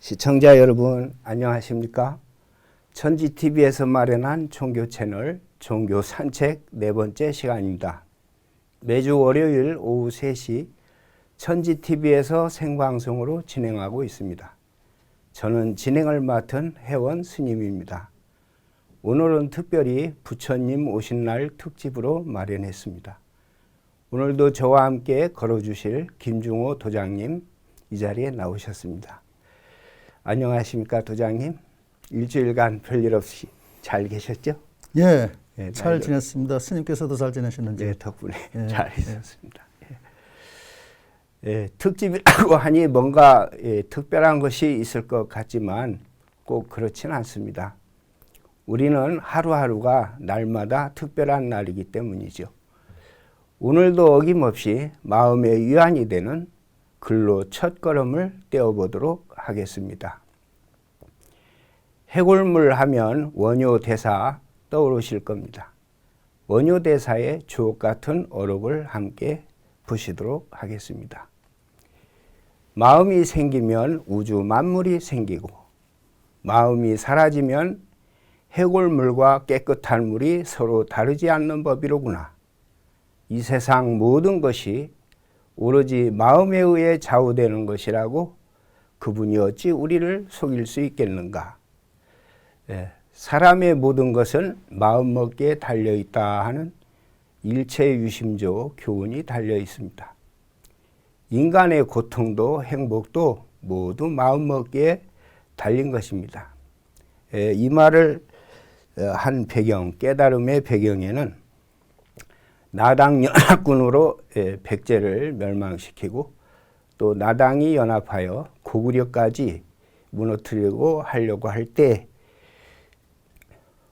시청자 여러분 안녕하십니까? 천지TV에서 마련한 종교 채널 종교 산책 네 번째 시간입니다. 매주 월요일 오후 3시 천지TV에서 생방송으로 진행하고 있습니다. 저는 진행을 맡은 회원 스님입니다. 오늘은 특별히 부처님 오신 날 특집으로 마련했습니다. 오늘도 저와 함께 걸어주실 김중호 도장님 이 자리에 나오셨습니다. 안녕하십니까 도장님? 일주일간 별일 없이 잘 계셨죠? 예, 네, 잘 지냈습니다. 스님께서도 잘 지내셨는지? 네, 덕분에 예, 잘 있었습니다. 예, 특집이라고 하니 뭔가 특별한 것이 있을 것 같지만 꼭 그렇지는 않습니다. 우리는 하루하루가 날마다 특별한 날이기 때문이죠. 오늘도 어김없이 마음의 위안이 되는 글로 첫걸음을 떼어보도록 하겠습니다. 해골물 하면 원효대사 떠오르실 겁니다. 원효대사의 주옥같은 어록을 함께 보시도록 하겠습니다. 마음이 생기면 우주 만물이 생기고 마음이 사라지면 해골물과 깨끗한 물이 서로 다르지 않는 법이로구나. 이 세상 모든 것이 오로지 마음에 의해 좌우되는 것이라고 그분이 어찌 우리를 속일 수 있겠는가. 사람의 모든 것은 마음먹기에 달려있다 하는 일체유심조 교훈이 달려 있습니다. 인간의 고통도 행복도 모두 마음먹기에 달린 것입니다. 이 말을 한 배경, 깨달음의 배경에는 나당 연합군으로 백제를 멸망시키고 또 나당이 연합하여 고구려까지 무너뜨리고 하려고 할 때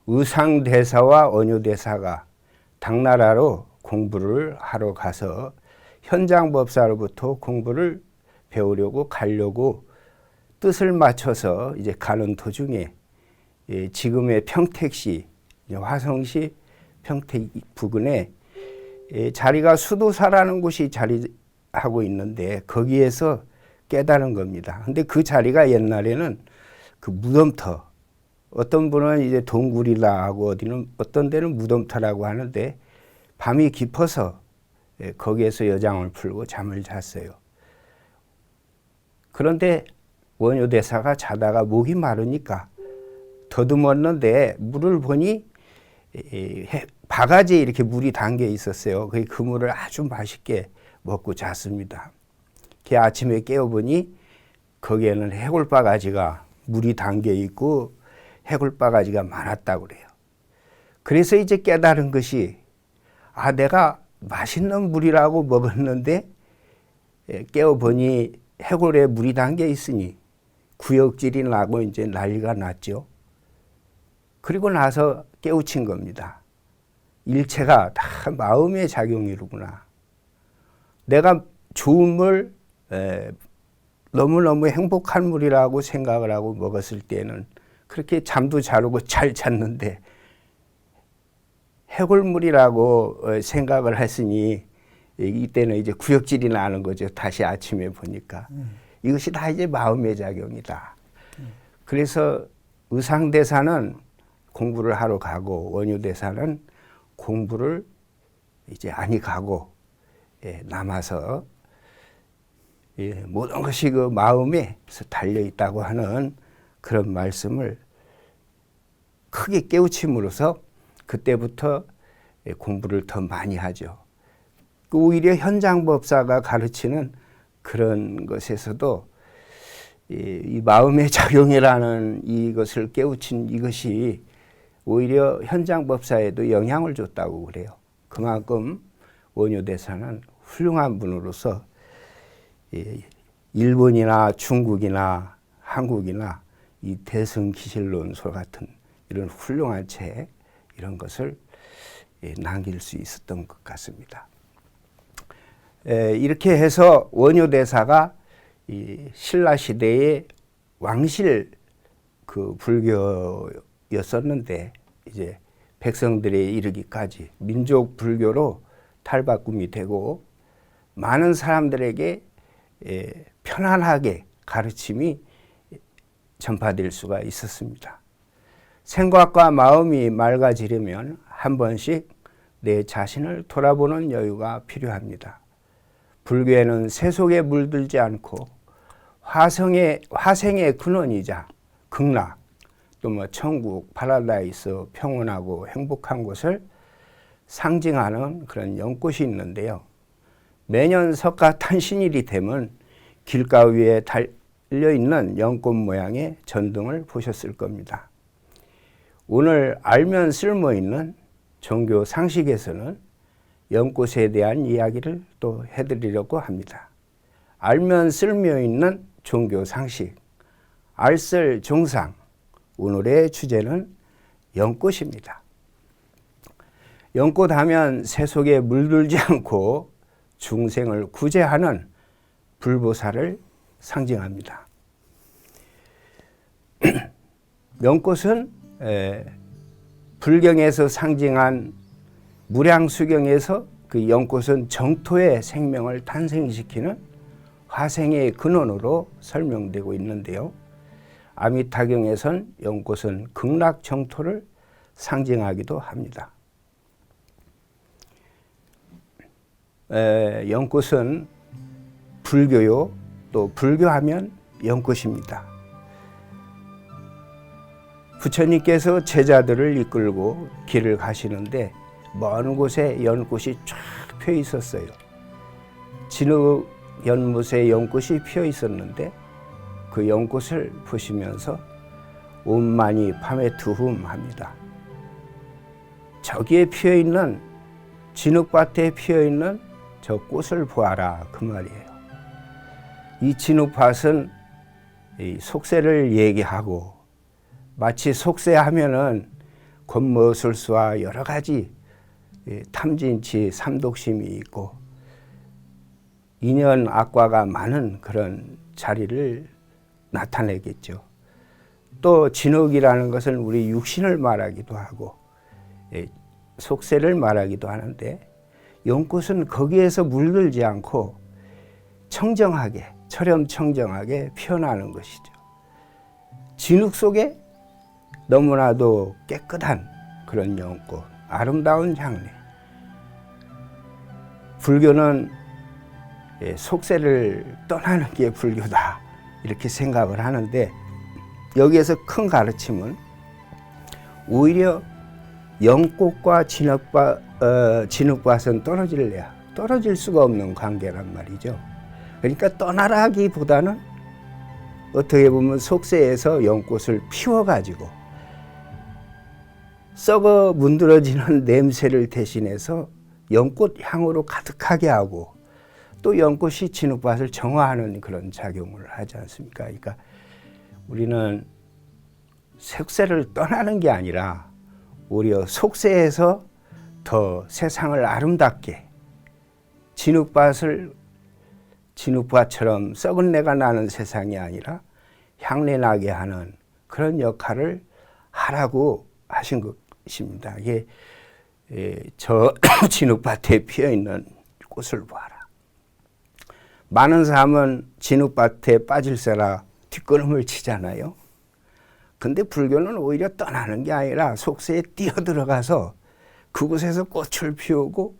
의상대사와 원효대사가 당나라로 공부를 하러 가서 현장법사로부터 공부를 배우려고 가려고 뜻을 맞춰서 이제 가는 도중에 지금의 평택시, 화성시 평택 부근에 자리가 수도사라는 곳이 자리하고 있는데 거기에서 깨달은 겁니다. 근데 그 자리가 옛날에는 그 무덤터, 어떤 분은 이제 동굴이라 하고 어떤 데는 무덤터라고 하는데 밤이 깊어서 거기에서 여장을 풀고 잠을 잤어요. 그런데 원효대사가 자다가 목이 마르니까 더듬었는데 물을 보니 바가지에 이렇게 물이 담겨 있었어요. 그 물을 아주 맛있게 먹고 잤습니다. 그 아침에 깨어보니 거기에는 해골바가지가 물이 담겨 있고 해골바가지가 많았다고 그래요. 그래서 이제 깨달은 것이 내가 맛있는 물이라고 먹었는데 깨어보니 해골에 물이 담겨 있으니 구역질이 나고 이제 난리가 났죠. 그리고 나서 깨우친 겁니다. 일체가 다 마음의 작용이로구나. 내가 좋은 물, 너무너무 행복한 물이라고 생각을 하고 먹었을 때는 그렇게 잠도 잘 오고 잘 잤는데 해골물이라고 생각을 했으니 이때는 이제 구역질이 나는 거죠. 다시 아침에 보니까. 이것이 다 이제 마음의 작용이다. 그래서 의상대사는 공부를 하러 가고 원효대사는 공부를 이제 아니 가고 남아서 모든 것이 그 마음에 달려 있다고 하는 그런 말씀을 크게 깨우침으로써 그때부터 공부를 더 많이 하죠. 오히려 현장법사가 가르치는 그런 것에서도 이 마음의 작용이라는 이것을 깨우친 이것이 오히려 현장법사에도 영향을 줬다고 그래요. 그만큼 원효대사는 훌륭한 분으로서 일본이나 중국이나 한국이나 이 대승기실론서 같은 이런 훌륭한 책 이런 것을 남길 수 있었던 것 같습니다. 이렇게 해서 원효대사가 이 신라 시대의 왕실 그 불교였었는데 이제 백성들에 이르기까지 민족 불교로 탈바꿈이 되고 많은 사람들에게 편안하게 가르침이 전파될 수가 있었습니다. 생각과 마음이 맑아지려면 한 번씩 내 자신을 돌아보는 여유가 필요합니다. 불교에는 세속에 물들지 않고 화생의 근원이자 극락, 또 천국, 파라다이스, 평온하고 행복한 곳을 상징하는 그런 연꽃이 있는데요. 매년 석가탄신일이 되면 길가 위에 달려있는 연꽃 모양의 전등을 보셨을 겁니다. 오늘 알면 쓸모있는 종교 상식에서는 연꽃에 대한 이야기를 또 해드리려고 합니다. 알면 쓸모있는 종교 상식, 알쓸종상. 오늘의 주제는 연꽃입니다. 연꽃 하면 세속에 물들지 않고 중생을 구제하는 불보살을 상징합니다. 연꽃은 불경에서 상징한 무량수경에서 그 연꽃은 정토의 생명을 탄생시키는 화생의 근원으로 설명되고 있는데요. 아미타경에선 연꽃은 극락정토를 상징하기도 합니다. 연꽃은 불교요, 또 불교하면 연꽃입니다. 부처님께서 제자들을 이끌고 길을 가시는데 먼 곳에 연꽃이 쫙 펴 있었어요. 진흙 연못에 연꽃이 피어 있었는데 그 연꽃을 보시면서 온만이 밤에 두흠합니다. 저기에 피어 있는 진흙밭에 피어 있는 저 꽃을 보아라 그 말이에요. 이 진흙밭은 이 속세를 얘기하고 마치 속세하면은 권모술수와 여러 가지 탐진치 삼독심이 있고 인연 악과가 많은 그런 자리를 나타내겠죠. 또 진흙이라는 것은 우리 육신을 말하기도 하고 속세를 말하기도 하는데 연꽃은 거기에서 물들지 않고 청정하게 철염청정하게 피어나는 것이죠. 진흙 속에 너무나도 깨끗한 그런 연꽃, 아름다운 향내. 불교는 속세를 떠나는 게 불교다 이렇게 생각을 하는데 여기에서 큰 가르침은 오히려 연꽃과 진흙밭은 떨어질 수가 없는 관계란 말이죠. 그러니까 떠나라기보다는 어떻게 보면 속세에서 연꽃을 피워가지고 썩어 문드러지는 냄새를 대신해서 연꽃 향으로 가득하게 하고 또 연꽃이 진흙밭을 정화하는 그런 작용을 하지 않습니까? 그러니까 우리는 속세를 떠나는 게 아니라 오히려 속세에서 더 세상을 아름답게 진흙밭처럼 썩은 내가 나는 세상이 아니라 향내 나게 하는 그런 역할을 하라고 하신 것입니다. 이게 저 진흙밭에 피어있는 꽃을 보아라. 많은 사람은 진흙밭에 빠질세라 뒷걸음을 치잖아요. 근데 불교는 오히려 떠나는 게 아니라 속세에 뛰어들어가서 그곳에서 꽃을 피우고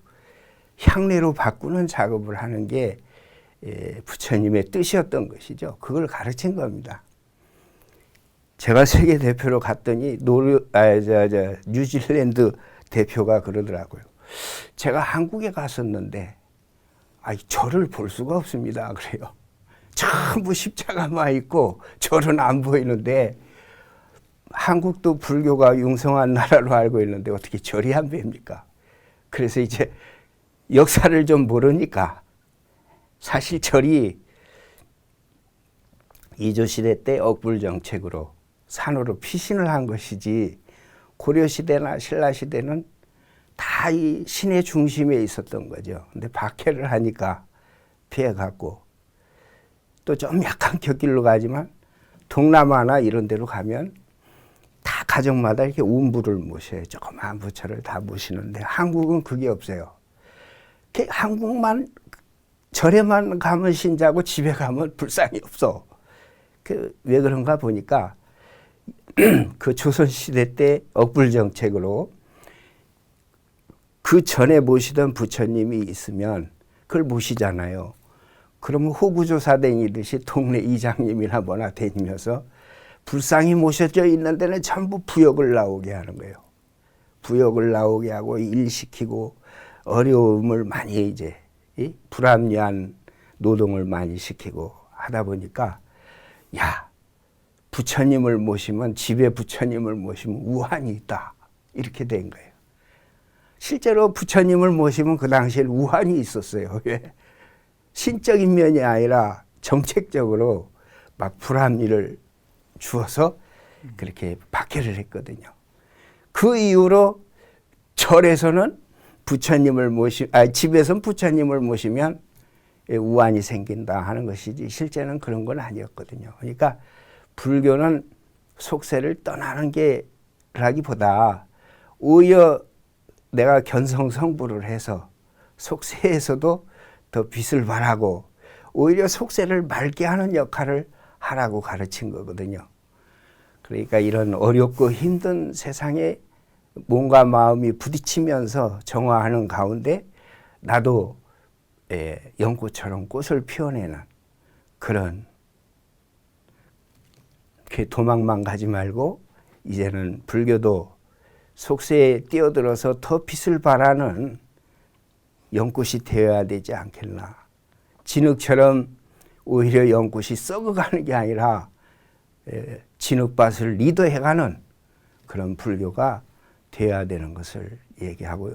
향내로 바꾸는 작업을 하는 게 부처님의 뜻이었던 것이죠. 그걸 가르친 겁니다. 제가 세계 대표로 갔더니 뉴질랜드 대표가 그러더라고요. 제가 한국에 갔었는데 절을 볼 수가 없습니다. 그래요. 전부 십자가만 있고 절은 안 보이는데 한국도 불교가 융성한 나라로 알고 있는데 어떻게 절이 안 보입니까? 그래서 이제 역사를 좀 모르니까 사실 절이 이조시대 때 억불정책으로 산으로 피신을 한 것이지 고려시대나 신라시대는 다 이 신의 중심에 있었던 거죠. 근데 박해를 하니까 피해갔고 또 좀 약한 곁길로 가지만 동남아나 이런 데로 가면 다 가정마다 이렇게 운부를 모셔요. 조그마한 부처를 다 모시는데 한국은 그게 없어요. 한국만 절에만 가면 신자고 집에 가면 불상이 없어. 왜 그런가 보니까 그 조선시대 때 억불 정책으로 그 전에 모시던 부처님이 있으면 그걸 모시잖아요. 그러면 호구조사댕이듯이 동네 이장님이나 뭐나 다니면서 불상이 모셔져 있는 데는 전부 부역을 나오게 하는 거예요. 부역을 나오게 하고 일시키고 어려움을 많이 이제 불합리한 노동을 많이 시키고 하다 보니까 야, 부처님을 모시면 집에 부처님을 모시면 우환이 있다. 이렇게 된 거예요. 실제로 부처님을 모시면 그 당시에 우환이 있었어요. 왜? 신적인 면이 아니라 정책적으로 막 불합리를 주어서 그렇게 박해를 했거든요. 그 이후로 절에서는 집에서는 부처님을 모시면 우환이 생긴다 하는 것이지 실제는 그런 건 아니었거든요. 그러니까 불교는 속세를 떠나는 게라기보다 오히려 내가 견성성불을 해서 속세에서도 더 빛을 발하고 오히려 속세를 맑게 하는 역할을 하라고 가르친 거거든요. 그러니까 이런 어렵고 힘든 세상에 몸과 마음이 부딪히면서 정화하는 가운데 나도 연꽃처럼 꽃을 피워내는 그런 도망만 가지 말고 이제는 불교도 속세에 뛰어들어서 더 빛을 발하는 연꽃이 되어야 되지 않겠나. 진흙처럼 오히려 연꽃이 썩어가는 게 아니라 진흙밭을 리더해가는 그런 불교가 되어야 되는 것을 얘기하고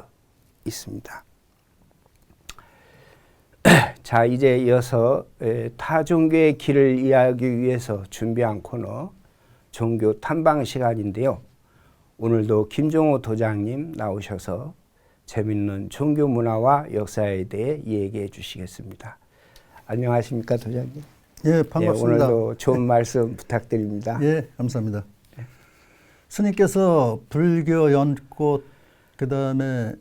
있습니다. 자, 이제 이어서 타 종교의 길을 이해하기 위해서 준비한 코너 종교 탐방 시간인데요. 오늘도 김종호 도장님 나오셔서 재밌는 종교 문화와 역사에 대해 얘기해 주시겠습니다. 안녕하십니까, 도장님? 예, 반갑습니다. 오늘도 좋은 말씀 부탁드립니다. 예, 감사합니다. 스님께서 불교 연꽃 그다음에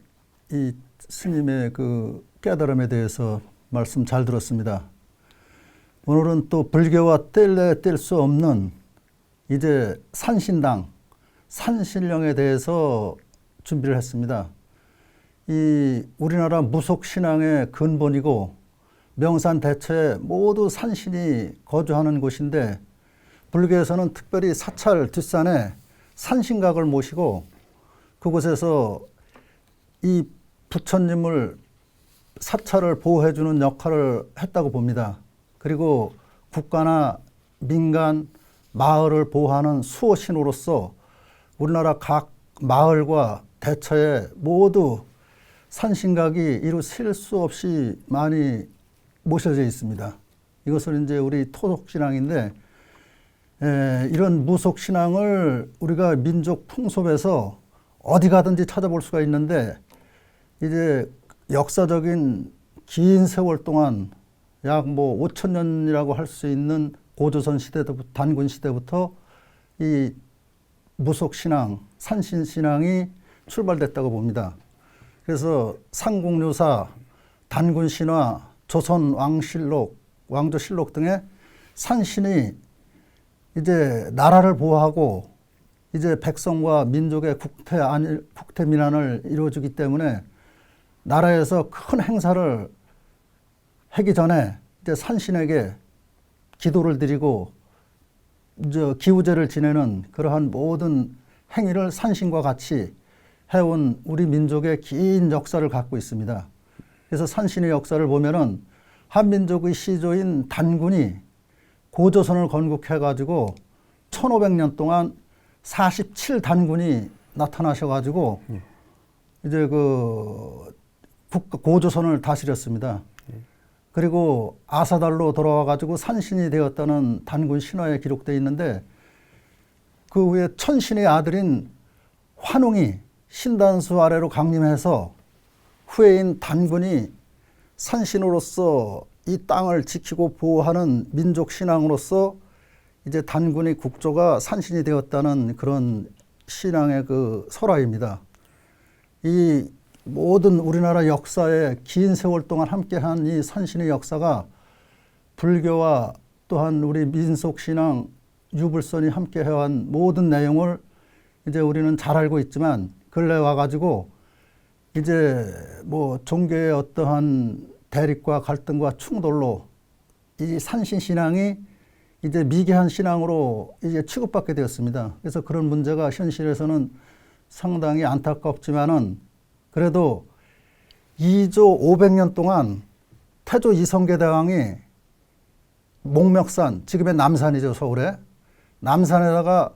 이 스님의 그 깨달음에 대해서 말씀 잘 들었습니다. 오늘은 또 불교와 뗄래야 뗄 수 없는 이제 산신당, 산신령에 대해서 준비를 했습니다. 이 우리나라 무속신앙의 근본이고 명산대처에 모두 산신이 거주하는 곳인데 불교에서는 특별히 사찰 뒷산에 산신각을 모시고 그곳에서 이 부처님을 사찰을 보호해주는 역할을 했다고 봅니다. 그리고 국가나 민간, 마을을 보호하는 수호신으로서 우리나라 각 마을과 대처에 모두 산신각이 이루 셀 수 없이 많이 모셔져 있습니다. 이것은 이제 우리 토속신앙인데 이런 무속신앙을 우리가 민족 풍속에서 어디 가든지 찾아볼 수가 있는데 이제 역사적인 긴 세월 동안 약 5,000년이라고 할 수 있는 고조선 시대부터 단군 시대부터 이 무속신앙, 산신신앙이 출발됐다고 봅니다. 그래서 상공유사, 단군신화, 조선왕실록, 왕조실록 등의 산신이 이제 나라를 보호하고 이제 백성과 민족의 국태 민안을 이루어주기 때문에 나라에서 큰 행사를 하기 전에 이제 산신에게 기도를 드리고 이제 기우제를 지내는 그러한 모든 행위를 산신과 같이 해온 우리 민족의 긴 역사를 갖고 있습니다. 그래서 산신의 역사를 보면은 한민족의 시조인 단군이 고조선을 건국해가지고 1500년 동안 47단군이 나타나셔가지고 이제 그 고조선을 다스렸습니다. 그리고 아사달로 돌아와가지고 산신이 되었다는 단군 신화에 기록되어 있는데 그 후에 천신의 아들인 환웅이 신단수 아래로 강림해서 후예인 단군이 산신으로서 이 땅을 지키고 보호하는 민족 신앙으로서 이제 단군의 국조가 산신이 되었다는 그런 신앙의 그 설화입니다. 이 모든 우리나라 역사에 긴 세월 동안 함께한 이 산신의 역사가 불교와 또한 우리 민속신앙 유불선이 함께 해온 모든 내용을 이제 우리는 잘 알고 있지만 근래 와가지고 이제 뭐 종교의 어떠한 대립과 갈등과 충돌로 이 산신 신앙이 이제 미개한 신앙으로 이제 취급받게 되었습니다. 그래서 그런 문제가 현실에서는 상당히 안타깝지만은 그래도 2조 500년 동안 태조 이성계 대왕이 목멱산, 지금의 남산이죠, 서울에. 남산에다가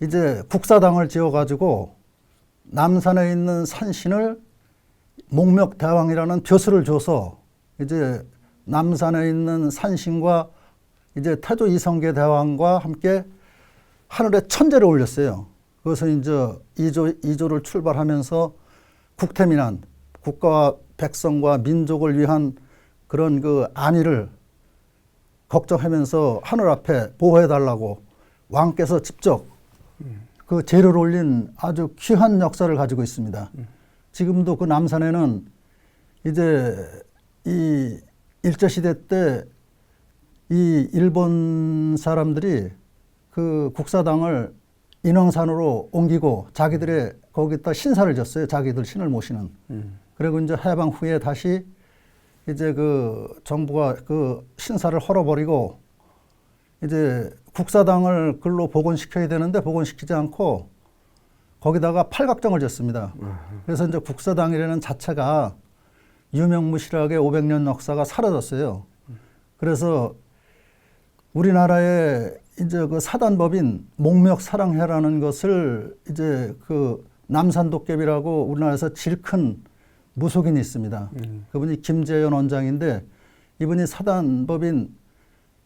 이제 국사당을 지어가지고 남산에 있는 산신을 목멱대왕이라는 벼슬을 줘서 이제 남산에 있는 산신과 이제 태조 이성계 대왕과 함께 하늘에 천재를 올렸어요. 그것은 이제 2조를 출발하면서 국태민안, 국가와 백성과 민족을 위한 그런 그 안위를 걱정하면서 하늘 앞에 보호해달라고 왕께서 직접 그 제를 올린 아주 귀한 역사를 가지고 있습니다. 지금도 그 남산에는 이제 이 일제시대 때 이 일본 사람들이 그 국사당을 인왕산으로 옮기고 자기들의 거기다 신사를 졌어요. 자기들 신을 모시는. 그리고 이제 해방 후에 다시 이제 그 정부가 그 신사를 헐어버리고 이제 국사당을 글로 복원시켜야 되는데 복원시키지 않고 거기다가 팔각정을 졌습니다. 그래서 이제 국사당이라는 자체가 유명무실하게 500년 역사가 사라졌어요. 그래서 우리나라의 이제 그 사단법인 목멱사랑회라는 것을 이제 그 남산도깨비라고 우리나라에서 제일 큰 무속인이 있습니다. 그분이 김재현 원장인데 이분이 사단법인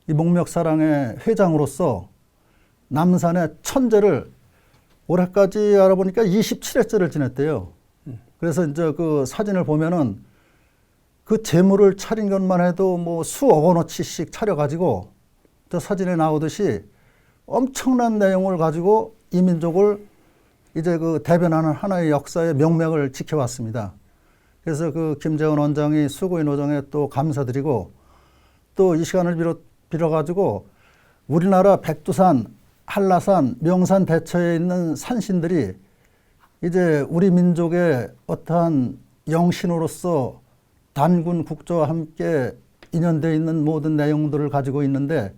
이 목멱사랑회 회장으로서 남산의 천재를 올해까지 알아보니까 27회째를 지냈대요. 그래서 이제 그 사진을 보면은 그 재물을 차린 것만 해도 뭐 수억 원어치씩 차려가지고 저 사진에 나오듯이 엄청난 내용을 가지고 이 민족을 이제 그 대변하는 하나의 역사의 명맥을 지켜왔습니다. 그래서 그 김재원 원장이 수고인 오정에 또 감사드리고 또 이 시간을 빌어가지고 우리나라 백두산, 한라산, 명산 대처에 있는 산신들이 이제 우리 민족의 어떠한 영신으로서 단군 국조와 함께 인연되어 있는 모든 내용들을 가지고 있는데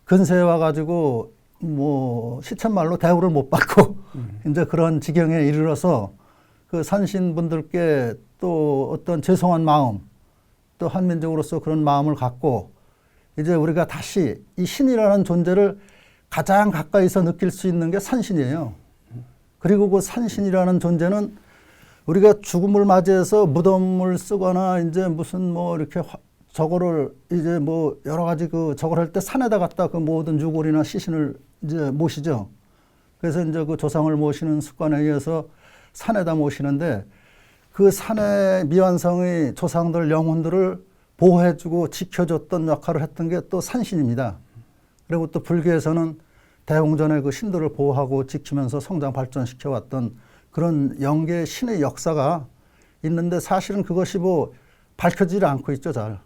근세에 와가지고 뭐 시쳇말로 대우를 못 받고 이제 그런 지경에 이르러서 그 산신분들께 또 어떤 죄송한 마음 또 한민족으로서 그런 마음을 갖고 이제 우리가 다시 이 신이라는 존재를 가장 가까이서 느낄 수 있는 게 산신이에요. 그리고 그 산신이라는 존재는 우리가 죽음을 맞이해서 무덤을 쓰거나 이제 무슨 뭐 이렇게 저거를 이제 뭐 여러 가지 그 저걸 할 때 산에다 갖다 그 모든 유골이나 시신을 이제 모시죠. 그래서 이제 그 조상을 모시는 습관에 의해서 산에다 모시는데 그 산의 미완성의 조상들 영혼들을 보호해주고 지켜줬던 역할을 했던 게 또 산신입니다. 그리고 또 불교에서는 대웅전의 그 신들을 보호하고 지키면서 성장 발전시켜 왔던 그런 영계 신의 역사가 있는데 사실은 그것이 뭐 밝혀지지 않고 있죠, 잘.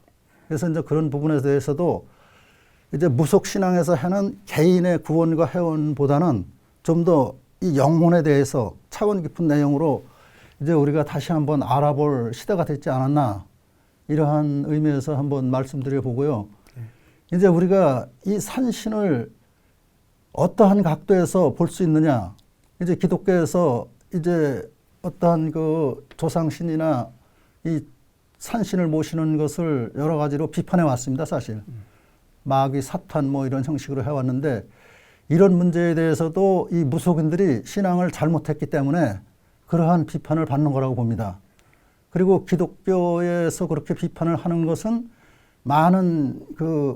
그래서 이제 그런 부분에 대해서도 이제 무속신앙에서 하는 개인의 구원과 해원보다는 좀 더 이 영혼에 대해서 차원 깊은 내용으로 이제 우리가 다시 한번 알아볼 시대가 됐지 않았나 이러한 의미에서 한번 말씀드려 보고요. 이제 우리가 이 산신을 어떠한 각도에서 볼 수 있느냐. 이제 기독교에서 이제 어떠한 그 조상신이나 이 산신을 모시는 것을 여러 가지로 비판해 왔습니다, 사실. 마귀, 사탄 뭐 이런 형식으로 해왔는데 이런 문제에 대해서도 이 무속인들이 신앙을 잘못했기 때문에 그러한 비판을 받는 거라고 봅니다. 그리고 기독교에서 그렇게 비판을 하는 것은 많은 그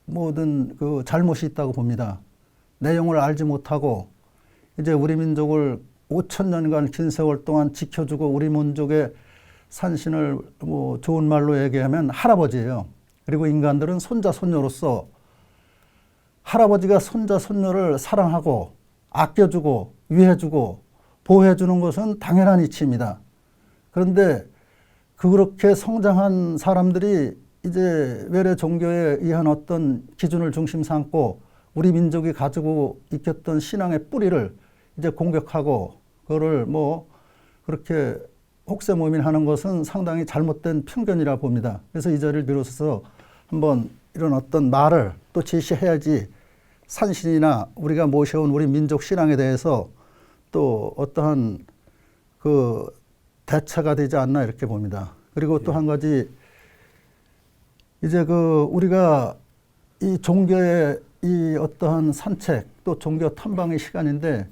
모든 그 잘못이 있다고 봅니다. 내용을 알지 못하고 이제 우리 민족을 5,000년간 긴 세월 동안 지켜주고 우리 민족의 산신을 뭐 좋은 말로 얘기하면 할아버지예요. 그리고 인간들은 손자, 손녀로서 할아버지가 손자, 손녀를 사랑하고 아껴주고 위해주고 보호해주는 것은 당연한 이치입니다. 그런데 그렇게 성장한 사람들이 이제 외래 종교에 의한 어떤 기준을 중심 삼고 우리 민족이 가지고 있었던 신앙의 뿌리를 이제 공격하고 그거를 뭐 그렇게 혹세무민하는 것은 상당히 잘못된 편견이라 봅니다. 그래서 이 자리를 빌어서 한번 이런 어떤 말을 또 제시해야지 산신이나 우리가 모셔온 우리 민족 신앙에 대해서 또 어떠한 그 대처가 되지 않나 이렇게 봅니다. 그리고 또 한 가지 이제 그 우리가 이 종교의 이 어떠한 산책 또 종교 탐방의 시간인데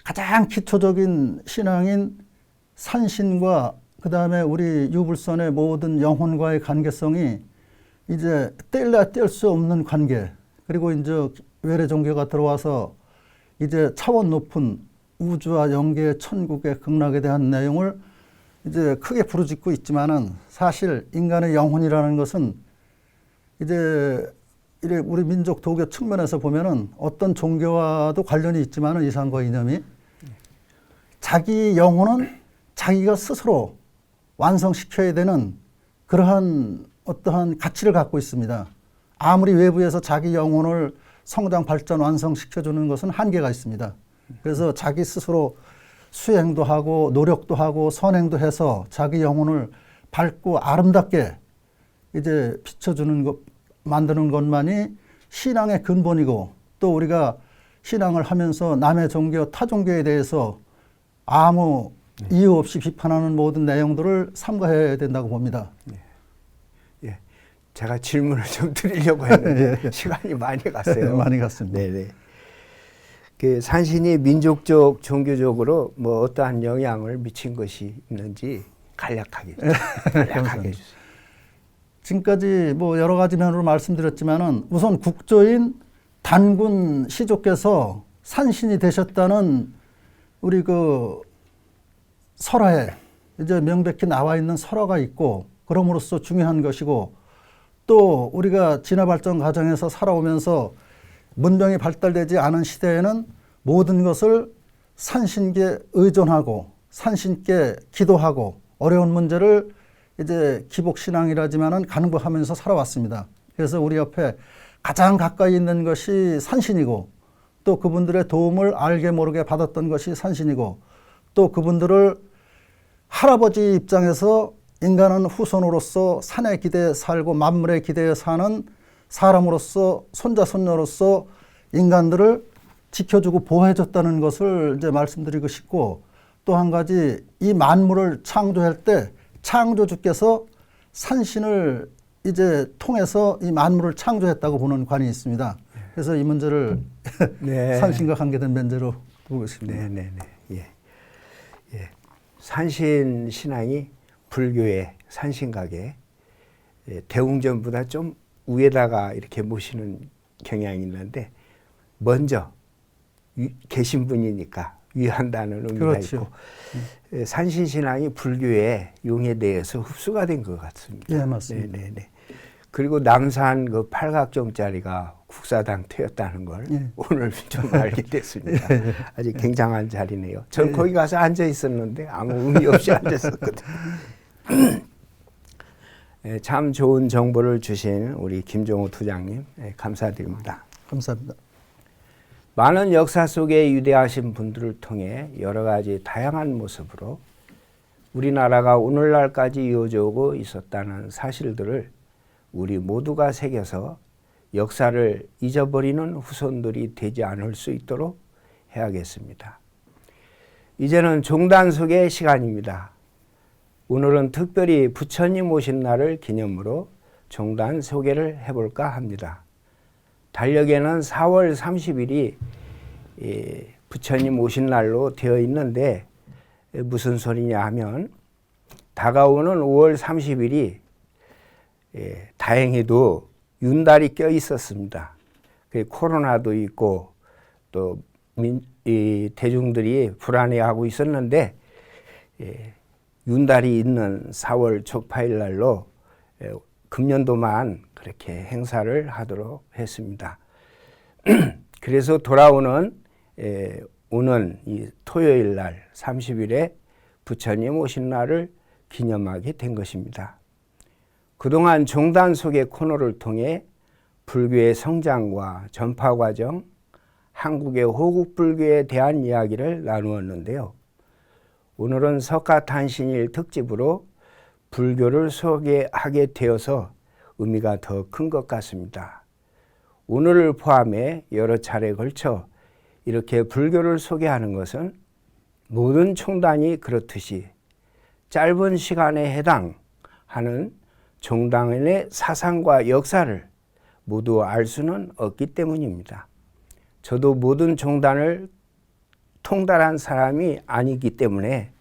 가장 기초적인 신앙인 산신과 그 다음에 우리 유불선의 모든 영혼과의 관계성이 이제 뗄래야 뗄 수 없는 관계. 그리고 이제 외래 종교가 들어와서 이제 차원 높은 우주와 영계, 천국의 극락에 대한 내용을 이제 크게 부르짖고 있지만은 사실 인간의 영혼이라는 것은 이제 이래 우리 민족 도교 측면에서 보면은 어떤 종교와도 관련이 있지만은 이상과 이념이 자기 영혼은 자기가 스스로 완성시켜야 되는 그러한 어떠한 가치를 갖고 있습니다. 아무리 외부에서 자기 영혼을 성장, 발전, 완성시켜주는 것은 한계가 있습니다. 그래서 자기 스스로 수행도 하고 노력도 하고 선행도 해서 자기 영혼을 밝고 아름답게 이제 비춰주는 것, 만드는 것만이 신앙의 근본이고 또 우리가 신앙을 하면서 남의 종교, 타 종교에 대해서 아무 이유 없이 비판하는 모든 내용들을 삼가해야 된다고 봅니다. 예. 제가 질문을 좀 드리려고 했는데 시간이 많이 갔어요. 많이 갔습니다. 네네. 그 산신이 민족적, 종교적으로 뭐 어떠한 영향을 미친 것이 있는지 간략하게 해주세요. 지금까지 뭐 여러 가지 면으로 말씀드렸지만은 우선 국조인 단군 시조께서 산신이 되셨다는 우리 그 설화에 이제 명백히 나와 있는 설화가 있고 그럼으로써 중요한 것이고 또 우리가 진화 발전 과정에서 살아오면서 문명이 발달되지 않은 시대에는 모든 것을 산신께 의존하고 산신께 기도하고 어려운 문제를 이제 기복신앙이라지만은 간구하면서 살아왔습니다. 그래서 우리 옆에 가장 가까이 있는 것이 산신이고 또 그분들의 도움을 알게 모르게 받았던 것이 산신이고 또 그분들을 할아버지 입장에서 인간은 후손으로서 산에 기대어 살고 만물에 기대어 사는 사람으로서 손자 손녀로서 인간들을 지켜주고 보호해줬다는 것을 이제 말씀드리고 싶고 또 한 가지 이 만물을 창조할 때 창조주께서 산신을 이제 통해서 이 만물을 창조했다고 보는 관이 있습니다. 그래서 이 문제를 네. 산신과 관계된 면제로 보고 있습니다. 네네네. 예. 예. 산신 신앙이 불교의 산신각에 대웅전보다 좀 위에다가 이렇게 모시는 경향이 있는데 먼저 계신 분이니까 위한다는 의미가 그렇죠. 있고 산신 신앙이 불교의 용에 대해서 흡수가 된 것 같습니다. 예, 맞습니다. 네네네. 그리고 남산 그 팔각정자리가 국사당 터였다는 걸 오늘 좀 알게 됐습니다. 아주 굉장한 자리네요. 전 거기 가서 앉아 있었는데 아무 의미 없이 앉아 있었거든요. 참 좋은 정보를 주신 우리 김종우 투장님 감사드립니다. 감사합니다. 많은 역사 속에 위대하신 분들을 통해 여러 가지 다양한 모습으로 우리나라가 오늘날까지 이어져 오고 있었다는 사실들을 우리 모두가 새겨서 역사를 잊어버리는 후손들이 되지 않을 수 있도록 해야겠습니다. 이제는 종단속의 시간입니다. 오늘은 특별히 부처님 오신 날을 기념으로 종단 소개를 해볼까 합니다. 달력에는 4월 30일이 부처님 오신 날로 되어 있는데 무슨 소리냐 하면 다가오는 5월 30일이 다행히도 윤달이 껴 있었습니다. 코로나도 있고 또 대중들이 불안해하고 있었는데 윤달이 있는 4월 초파일 날로 금년도만 그렇게 행사를 하도록 했습니다. 그래서 돌아오는 오는 이 토요일 날 30일에 부처님 오신 날을 기념하게 된 것입니다. 그동안 종단 속의 코너를 통해 불교의 성장과 전파 과정, 한국의 호국 불교에 대한 이야기를 나누었는데요. 오늘은 석가탄신일 특집으로 불교를 소개하게 되어서 의미가 더 큰 것 같습니다. 오늘을 포함해 여러 차례에 걸쳐 이렇게 불교를 소개하는 것은 모든 총단이 그렇듯이 짧은 시간에 해당하는 종단의 사상과 역사를 모두 알 수는 없기 때문입니다. 저도 모든 종단을 통달한 사람이 아니기 때문에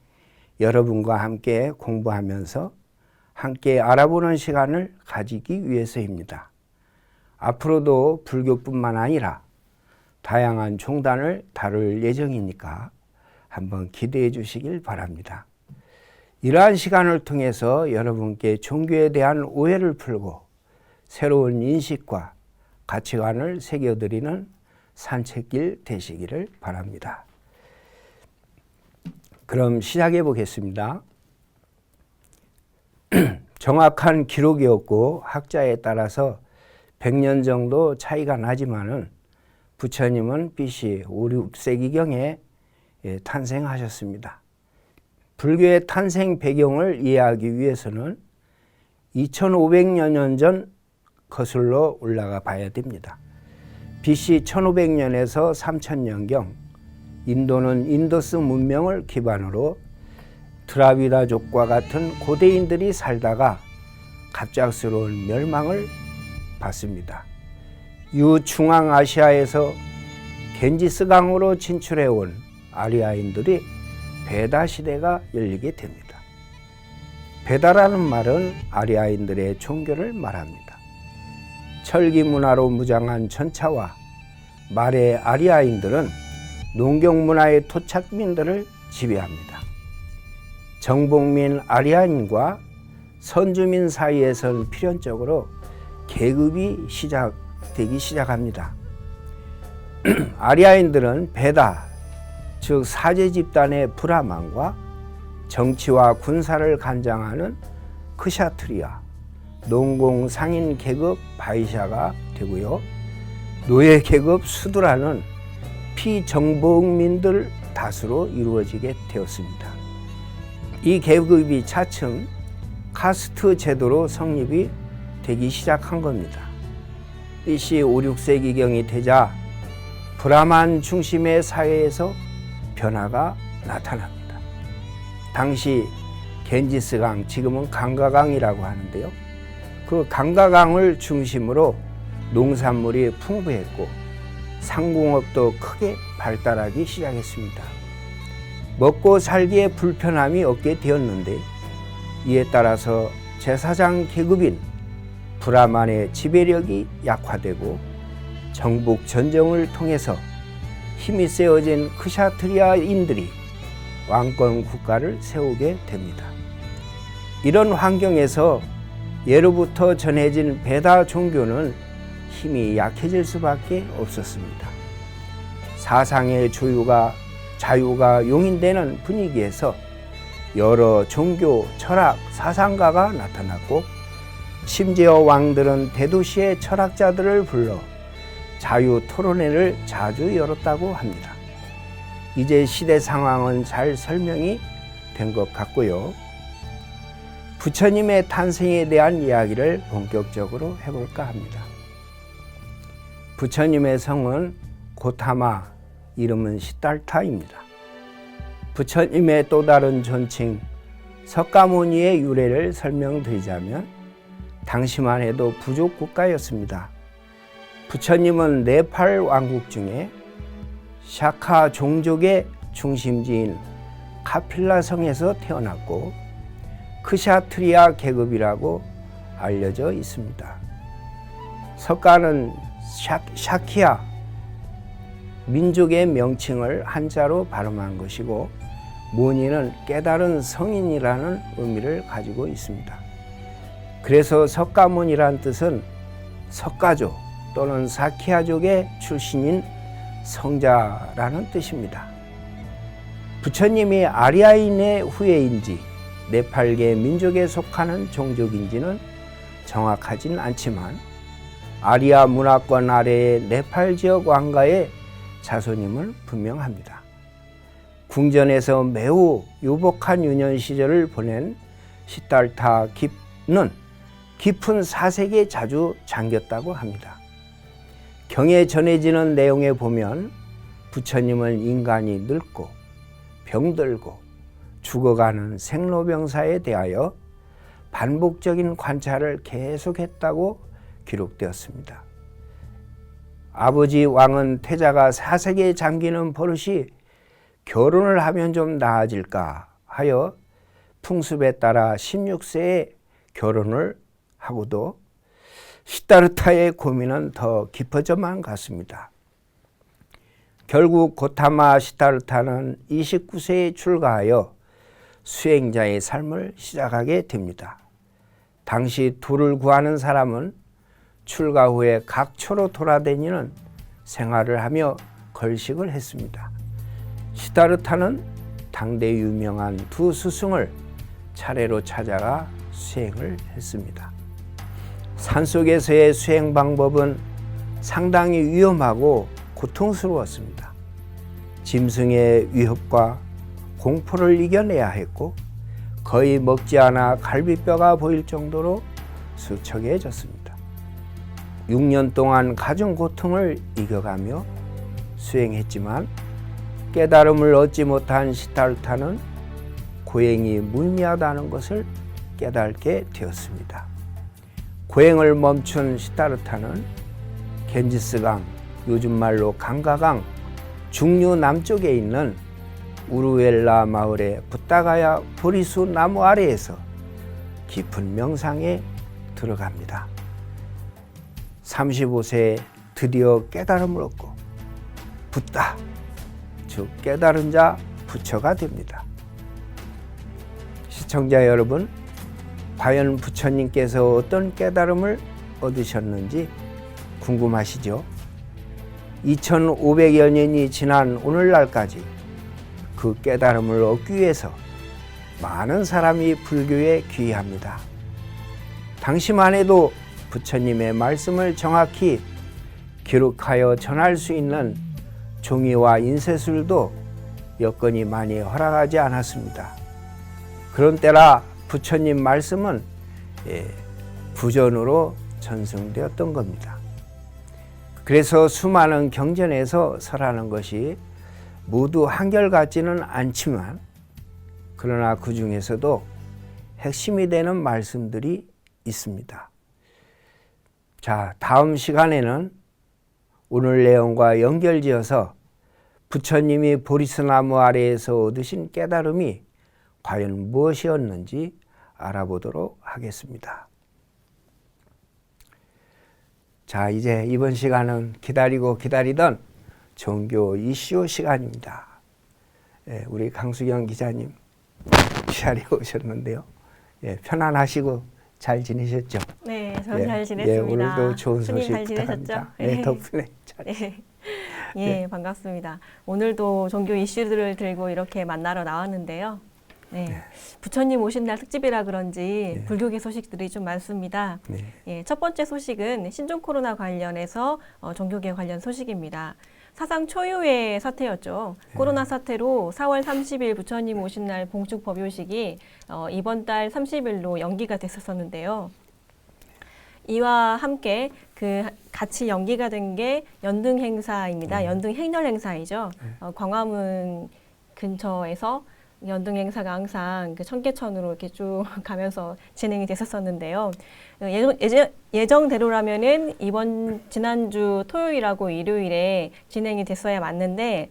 여러분과 함께 공부하면서 함께 알아보는 시간을 가지기 위해서입니다. 앞으로도 불교뿐만 아니라 다양한 종단을 다룰 예정이니까 한번 기대해 주시길 바랍니다. 이러한 시간을 통해서 여러분께 종교에 대한 오해를 풀고 새로운 인식과 가치관을 새겨드리는 산책길 되시기를 바랍니다. 그럼 시작해 보겠습니다. 정확한 기록이 없고 학자에 따라서 100년 정도 차이가 나지만은 부처님은 BC 5, 6세기경에 탄생하셨습니다. 불교의 탄생 배경을 이해하기 위해서는 2500여 년 거슬러 올라가 봐야 됩니다. BC 1500년에서 3000년경 인도는 인더스 문명을 기반으로 드라비다족과 같은 고대인들이 살다가 갑작스러운 멸망을 받습니다. 유중앙아시아에서 겐지스강으로 진출해온 아리아인들이 베다 시대가 열리게 됩니다. 베다라는 말은 아리아인들의 종교를 말합니다. 철기 문화로 무장한 전차와 말의 아리아인들은 농경 문화의 토착민들을 지배합니다. 정복민 아리아인과 선주민 사이에선 필연적으로 계급이 시작되기 시작합니다. 아리아인들은 베다, 즉 사제 집단의 브라만과 정치와 군사를 관장하는 크샤트리아, 농공 상인 계급 바이샤가 되고요. 노예 계급 수드라는 피정복민들 다수로 이루어지게 되었습니다. 이 계급이 차츰 카스트 제도로 성립이 되기 시작한 겁니다. BC 5, 6세기경이 되자 브라만 중심의 사회에서 변화가 나타납니다. 당시 겐지스강, 지금은 강가강이라고 하는데요. 그 강가강을 중심으로 농산물이 풍부했고 상공업도 크게 발달하기 시작했습니다. 먹고 살기에 불편함이 없게 되었는데 이에 따라서 제사장 계급인 브라만의 지배력이 약화되고 정복 전쟁을 통해서 힘이 세워진 크샤트리아인들이 왕권 국가를 세우게 됩니다. 이런 환경에서 예로부터 전해진 베다 종교는 힘이 약해질 수밖에 없었습니다. 사상의 자유가 용인되는 분위기에서 여러 종교, 철학, 사상가가 나타났고 심지어 왕들은 대도시의 철학자들을 불러 자유 토론회를 자주 열었다고 합니다. 이제 시대 상황은 잘 설명이 된 것 같고요. 부처님의 탄생에 대한 이야기를 본격적으로 해볼까 합니다. 부처님의 성은 고타마, 이름은 시달타입니다. 부처님의 또 다른 존칭 석가모니의 유래를 설명드리자면 당시만 해도 부족 국가였습니다. 부처님은 네팔 왕국 중에 샤카 종족의 중심지인 카필라 성에서 태어났고 크샤트리아 계급이라고 알려져 있습니다. 석가는 샤키아 민족의 명칭을 한자로 발음한 것이고 모니는 깨달은 성인이라는 의미를 가지고 있습니다. 그래서 석가모니란 뜻은 석가족 또는 사키아족의 출신인 성자라는 뜻입니다. 부처님이 아리아인의 후예인지 네팔계 민족에 속하는 종족인지는 정확하진 않지만 아리아 문화권 아래의 네팔 지역 왕가의 자손임은 분명합니다. 궁전에서 매우 유복한 유년 시절을 보낸 시달타는 깊은 사색에 자주 잠겼다고 합니다. 경에 전해지는 내용에 보면 부처님은 인간이 늙고 병들고 죽어가는 생로병사에 대하여 반복적인 관찰을 계속했다고 기록되었습니다. 아버지 왕은 태자가 사색에 잠기는 버릇이 결혼을 하면 좀 나아질까 하여 풍습에 따라 16세에 결혼을 하고도 시다르타의 고민은 더 깊어져만 갔습니다. 결국 고타마 시다르타는 29세에 출가하여 수행자의 삶을 시작하게 됩니다. 당시 둘을 구하는 사람은 출가 후에 각처로 돌아다니는 생활을 하며 걸식을 했습니다. 시다르타는 당대 유명한 두 스승을 차례로 찾아가 수행을 했습니다. 산속에서의 수행 방법은 상당히 위험하고 고통스러웠습니다. 짐승의 위협과 공포를 이겨내야 했고 거의 먹지 않아 갈비뼈가 보일 정도로 수척해졌습니다. 6년 동안 가진 고통을 이겨가며 수행했지만 깨달음을 얻지 못한 시달타는 고행이 무의미하다는 것을 깨닫게 되었습니다. 고행을 멈춘 시다르타는 겐지스강, 요즘 말로 강가강 중류 남쪽에 있는 우루엘라 마을의 부타가야 보리수 나무 아래에서 깊은 명상에 들어갑니다. 35세에 드디어 깨달음을 얻고 붓다, 즉 깨달은 자 부처가 됩니다. 시청자 여러분, 과연 부처님께서 어떤 깨달음을 얻으셨는지 궁금하시죠? 2500여 년이 지난 오늘날까지 그 깨달음을 얻기 위해서 많은 사람이 불교에 귀의합니다. 당시만 해도 부처님의 말씀을 정확히 기록하여 전할 수 있는 종이와 인쇄술도 여건이 많이 허락하지 않았습니다. 그런 때라 부처님 말씀은 부전으로 전승되었던 겁니다. 그래서 수많은 경전에서 설하는 것이 모두 한결같지는 않지만 그러나 그 중에서도 핵심이 되는 말씀들이 있습니다. 자, 다음 시간에는 오늘 내용과 연결지어서 부처님이 보리스나무 아래에서 얻으신 깨달음이 과연 무엇이었는지 알아보도록 하겠습니다. 자, 이제 이번 시간은 기다리고 기다리던 종교 이슈 시간입니다. 우리 강수경 기자님 자리에 오셨는데요. 편안하시고 잘 지내셨죠? 네, 저는 잘 지냈습니다. 오늘도 좋은 소식 잘 지내셨죠? 부탁합니다. 덕분에 잘. 반갑습니다. 오늘도 종교 이슈들을 들고 이렇게 만나러 나왔는데요. 부처님 오신 날 특집이라 그런지 불교계 소식들이 좀 많습니다. 첫 번째 소식은 신종 코로나 관련해서 종교계 관련 소식입니다. 사상 초유의 사태였죠. 코로나 사태로 4월 30일 부처님 오신 날 봉축 법요식이 이번 달 30일로 연기가 됐었는데요. 이와 함께 같이 연기가 된 게 연등 행사입니다. 연등 행렬 행사이죠. 광화문 근처에서 연등 행사가 항상 청계천으로 이렇게 쭉 가면서 진행이 됐었는데요. 예정대로라면은 지난주 토요일하고 일요일에 진행이 됐어야 맞는데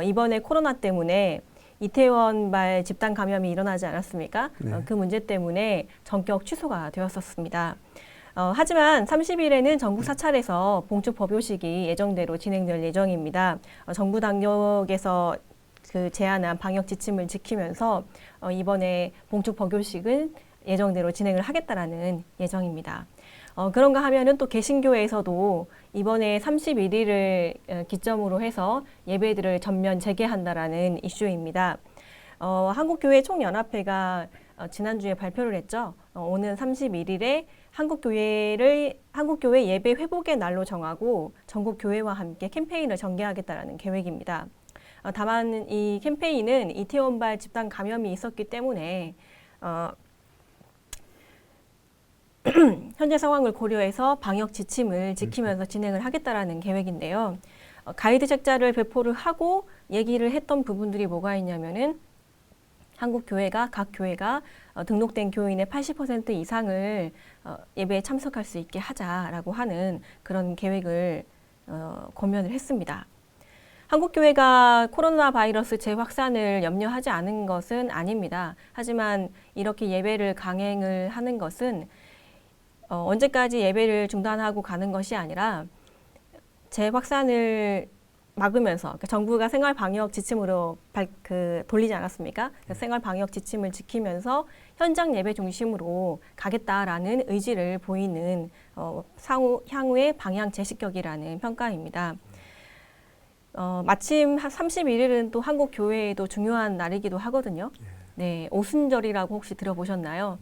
이번에 코로나 때문에 이태원발 집단 감염이 일어나지 않았습니까? 그 문제 때문에 전격 취소가 되었었습니다. 하지만 30일에는 전국 사찰에서 봉축 법요식이 예정대로 진행될 예정입니다. 정부 당국에서 제안한 방역 지침을 지키면서 이번에 봉축 법요식은 예정대로 진행을 하겠다라는 예정입니다. 그런가 하면은 또 개신교에서도 이번에 31일을 기점으로 해서 예배들을 전면 재개한다라는 이슈입니다. 한국교회 총연합회가 지난주에 발표를 했죠. 오는 31일에 한국교회 예배 회복의 날로 정하고 전국 교회와 함께 캠페인을 전개하겠다라는 계획입니다. 다만 이 캠페인은 이태원발 집단 감염이 있었기 때문에 현재 상황을 고려해서 방역 지침을 지키면서 진행을 하겠다라는 계획인데요. 가이드 책자를 배포를 하고 얘기를 했던 부분들이 뭐가 있냐면은 각 교회가 등록된 교인의 80% 이상을 예배에 참석할 수 있게 하자라고 하는 그런 계획을 권면을 했습니다. 한국교회가 코로나 바이러스 재확산을 염려하지 않은 것은 아닙니다. 하지만 이렇게 예배를 강행을 하는 것은 언제까지 예배를 중단하고 가는 것이 아니라 재확산을 막으면서 그러니까 정부가 생활 방역 지침으로 돌리지 않았습니까? 생활 방역 지침을 지키면서 현장 예배 중심으로 가겠다라는 의지를 보이는 향후의 방향 제시격이라는 평가입니다. 마침 31일은 또 한국 교회에도 중요한 날이기도 하거든요. 네, 오순절이라고 혹시 들어보셨나요?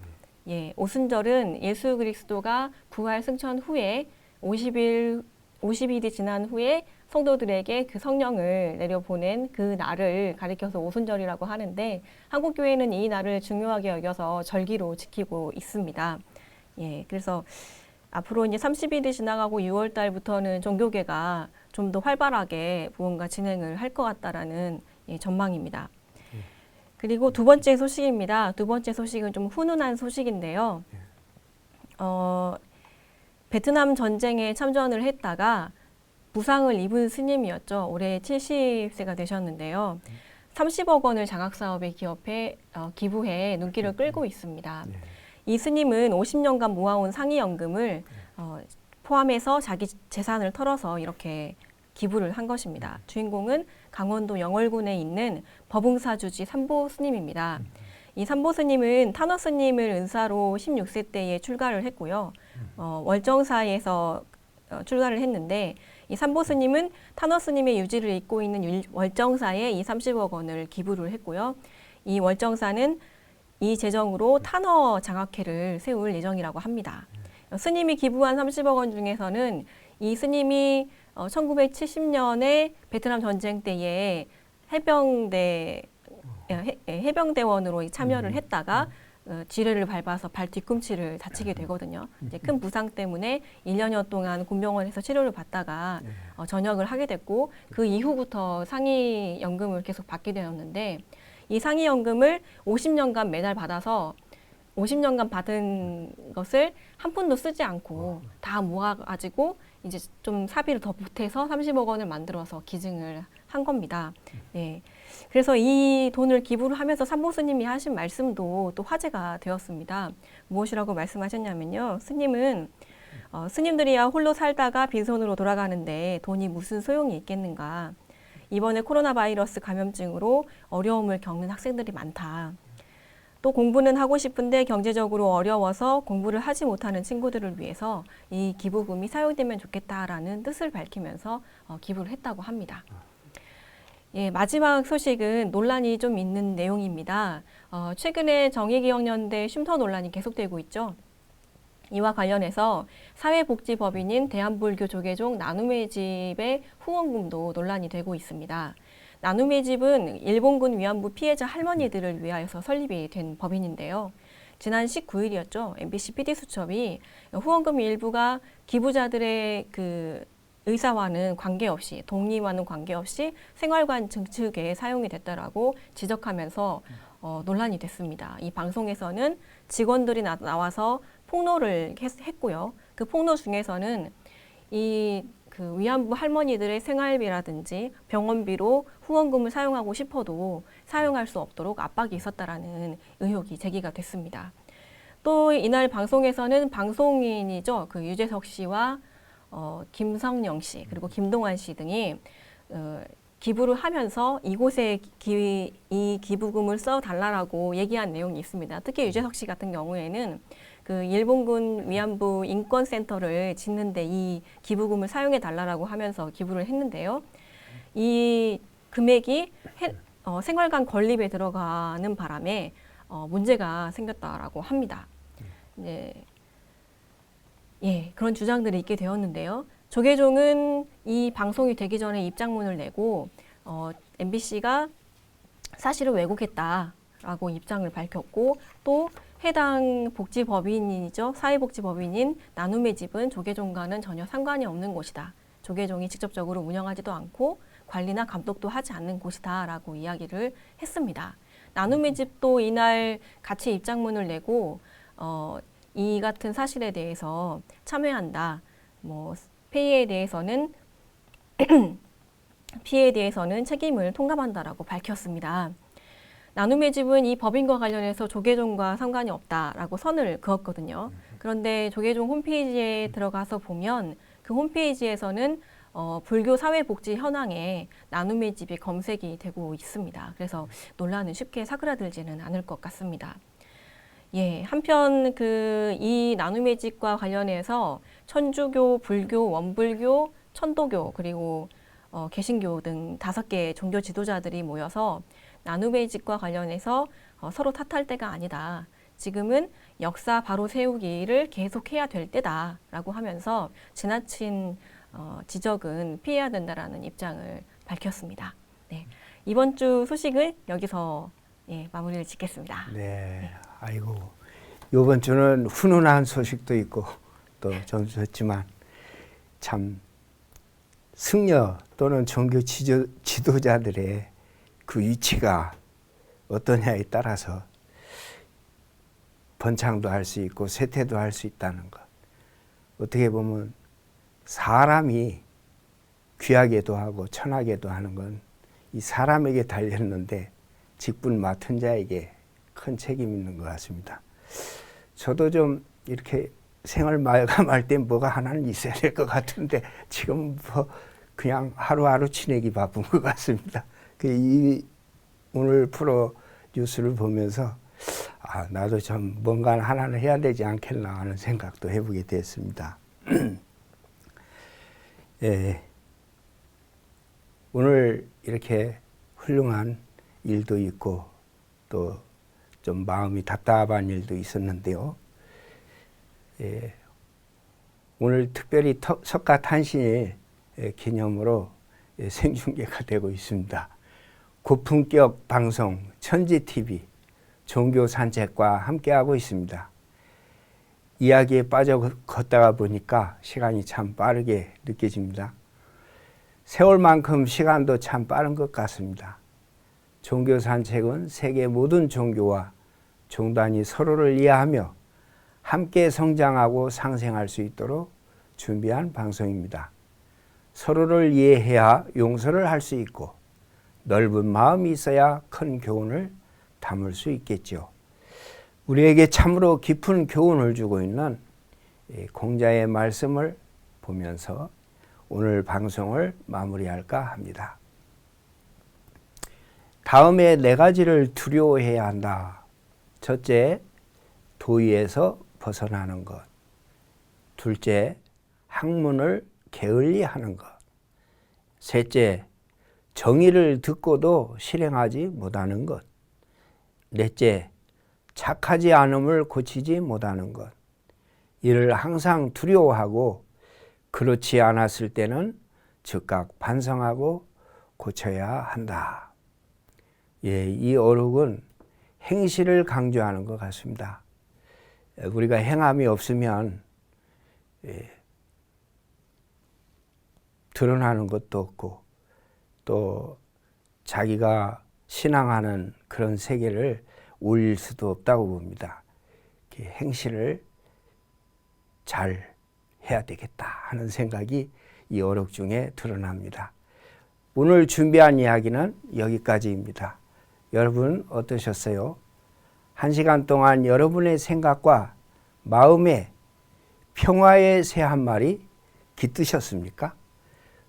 예, 오순절은 예수 그리스도가 부활 승천 후에 50일이 지난 후에 성도들에게 그 성령을 내려보낸 그 날을 가리켜서 오순절이라고 하는데 한국 교회는 이 날을 중요하게 여겨서 절기로 지키고 있습니다. 예, 그래서 앞으로 이제 30일이 지나가고 6월 달부터는 종교계가 좀 더 활발하게 무언가 진행을 할 것 같다라는 전망입니다. 그리고 두 번째 소식입니다. 두 번째 소식은 좀 훈훈한 소식인데요. 베트남 전쟁에 참전을 했다가 부상을 입은 스님이었죠. 올해 70세가 되셨는데요. 30억 원을 장학사업에 기부해 눈길을 끌고 있습니다. 이 스님은 50년간 모아온 상의연금을 포함해서 자기 재산을 털어서 이렇게 기부를 한 것입니다. 주인공은 강원도 영월군에 있는 법흥사주지 삼보 스님입니다. 이 삼보 스님은 탄어 스님을 은사로 16세 때에 출가를 했고요. 월정사에서 출가를 했는데 이 삼보 스님은 탄어 스님의 유지를 잇고 있는 월정사에 이 30억 원을 기부를 했고요. 이 월정사는 이 재정으로 탄어 장학회를 세울 예정이라고 합니다. 스님이 기부한 30억 원 중에서는 이 스님이 1970년에 베트남 전쟁 때에 해병대원으로 참여를 했다가 지뢰를 밟아서 발 뒤꿈치를 다치게 되거든요. 이제 큰 부상 때문에 1년여 동안 군병원에서 치료를 받다가 전역을 하게 됐고 그 이후부터 상위연금을 계속 받게 되었는데 이 상위연금을 50년간 매달 받아서 50년간 받은 것을 한 푼도 쓰지 않고 다 모아가지고 이제 좀 사비를 더 보태서 30억 원을 만들어서 기증을 한 겁니다. 네. 그래서 이 돈을 기부를 하면서 삼보 스님이 하신 말씀도 또 화제가 되었습니다. 무엇이라고 말씀하셨냐면요. 스님은 스님들이야 홀로 살다가 빈손으로 돌아가는데 돈이 무슨 소용이 있겠는가. 이번에 코로나 바이러스 감염증으로 어려움을 겪는 학생들이 많다. 또 공부는 하고 싶은데 경제적으로 어려워서 공부를 하지 못하는 친구들을 위해서 이 기부금이 사용되면 좋겠다라는 뜻을 밝히면서 기부를 했다고 합니다. 예, 마지막 소식은 논란이 좀 있는 내용입니다. 최근에 정의기억연대 쉼터 논란이 계속되고 있죠. 이와 관련해서 사회복지법인인 대한불교조계종 나눔의 집의 후원금도 논란이 되고 있습니다. 나눔의 집은 일본군 위안부 피해자 할머니들을 위하여서 설립이 된 법인인데요. 지난 19일이었죠. MBC PD수첩이 후원금 일부가 기부자들의 그 의사와는 관계없이, 동의와는 관계없이 생활관 증축에 사용이 됐다라고 지적하면서 논란이 됐습니다. 이 방송에서는 직원들이 나와서 폭로를 했고요. 그 폭로 중에서는 그 위안부 할머니들의 생활비라든지 병원비로 후원금을 사용하고 싶어도 사용할 수 없도록 압박이 있었다라는 의혹이 제기가 됐습니다. 또 이날 방송에서는 방송인이죠. 그 유재석 씨와 김성령 씨 그리고 김동완 씨 등이 기부를 하면서 이곳에 이 기부금을 써달라고 얘기한 내용이 있습니다. 특히 유재석 씨 같은 경우에는 그 일본군 위안부 인권센터를 짓는데 이 기부금을 사용해 달라고 하면서 기부를 했는데요. 이 금액이 생활관 건립에 들어가는 바람에 문제가 생겼다라고 합니다. 네. 예, 그런 주장들이 있게 되었는데요. 조계종은 이 방송이 되기 전에 입장문을 내고 MBC가 사실을 왜곡했다라고 입장을 밝혔고 또 해당 복지법인이죠. 사회복지법인인 나눔의 집은 조계종과는 전혀 상관이 없는 곳이다. 조계종이 직접적으로 운영하지도 않고 관리나 감독도 하지 않는 곳이다라고 이야기를 했습니다. 나눔의 집도 이날 같이 입장문을 내고 이 같은 사실에 대해서 참여한다. 피해에 대해서는 책임을 통감한다라고 밝혔습니다. 나눔의 집은 이 법인과 관련해서 조계종과 상관이 없다라고 선을 그었거든요. 그런데 조계종 홈페이지에 들어가서 보면 그 홈페이지에서는 불교 사회복지 현황에 나눔의 집이 검색이 되고 있습니다. 그래서 논란은 쉽게 사그라들지는 않을 것 같습니다. 예, 한편 이 나눔의 집과 관련해서 천주교, 불교, 원불교, 천도교 그리고 개신교 등 5개 종교 지도자들이 모여서 나눔의 집과 관련해서 서로 탓할 때가 아니다. 지금은 역사 바로 세우기를 계속해야 될 때다라고 하면서 지나친 지적은 피해야 된다라는 입장을 밝혔습니다. 네, 이번 주 소식을 여기서 마무리를 짓겠습니다. 네, 아이고 이번 주는 훈훈한 소식도 있고 또 좀 좋지만 참 승려 또는 종교 지도자들의 그 위치가 어떠냐에 따라서 번창도 할 수 있고 쇠퇴도 할 수 있다는 것. 어떻게 보면 사람이 귀하게도 하고 천하게도 하는 건 이 사람에게 달렸는데 직분 맡은 자에게 큰 책임이 있는 것 같습니다. 저도 좀 이렇게 생을 마감할 때 뭐가 하나는 있어야 될 것 같은데 지금 그냥 하루하루 지내기 바쁜 것 같습니다. 오늘 프로 뉴스를 보면서 나도 좀 뭔가 하나는 해야 되지 않겠나 하는 생각도 해보게 됐습니다. 예, 오늘 이렇게 훌륭한 일도 있고 또 좀 마음이 답답한 일도 있었는데요. 예, 오늘 특별히 석가탄신일 기념으로 생중계가 되고 있습니다. 고품격 방송 천지TV 종교산책과 함께하고 있습니다. 이야기에 빠져 걷다가 보니까 시간이 참 빠르게 느껴집니다. 세월만큼 시간도 참 빠른 것 같습니다. 종교산책은 세계 모든 종교와 종단이 서로를 이해하며 함께 성장하고 상생할 수 있도록 준비한 방송입니다. 서로를 이해해야 용서를 할 수 있고 넓은 마음이 있어야 큰 교훈을 담을 수 있겠죠. 우리에게 참으로 깊은 교훈을 주고 있는 공자의 말씀을 보면서 오늘 방송을 마무리할까 합니다. 다음에 4가지를 두려워해야 한다. 첫째, 도의에서 벗어나는 것. 둘째, 학문을 게을리하는 것. 셋째, 정의를 듣고도 실행하지 못하는 것. 넷째, 착하지 않음을 고치지 못하는 것. 이를 항상 두려워하고 그렇지 않았을 때는 즉각 반성하고 고쳐야 한다. 예, 이 어록은 행실을 강조하는 것 같습니다. 우리가 행함이 없으면 드러나는 것도 없고 또 자기가 신앙하는 그런 세계를 올릴 수도 없다고 봅니다. 행실을 잘 해야 되겠다 하는 생각이 이 어록 중에 드러납니다. 오늘 준비한 이야기는 여기까지입니다. 여러분 어떠셨어요? 1시간 동안 여러분의 생각과 마음에 평화의 새 한 마리 깃드셨습니까?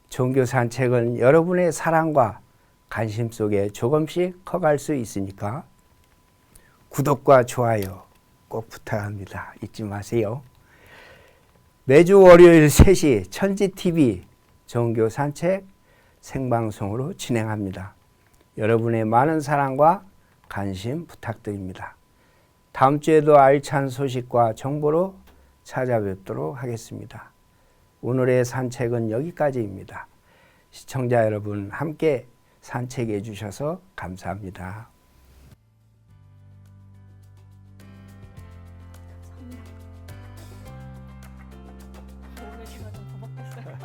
종교 산책은 여러분의 사랑과 관심 속에 조금씩 커갈 수 있으니까 구독과 좋아요 꼭 부탁합니다. 잊지 마세요. 매주 월요일 3시 천지TV 종교 산책 생방송으로 진행합니다. 여러분의 많은 사랑과 관심 부탁드립니다. 다음 주에도 알찬 소식과 정보로 찾아뵙도록 하겠습니다. 오늘의 산책은 여기까지입니다. 시청자 여러분 함께 산책해 주셔서 감사합니다. 오늘 제가 좀 버벅댔어요.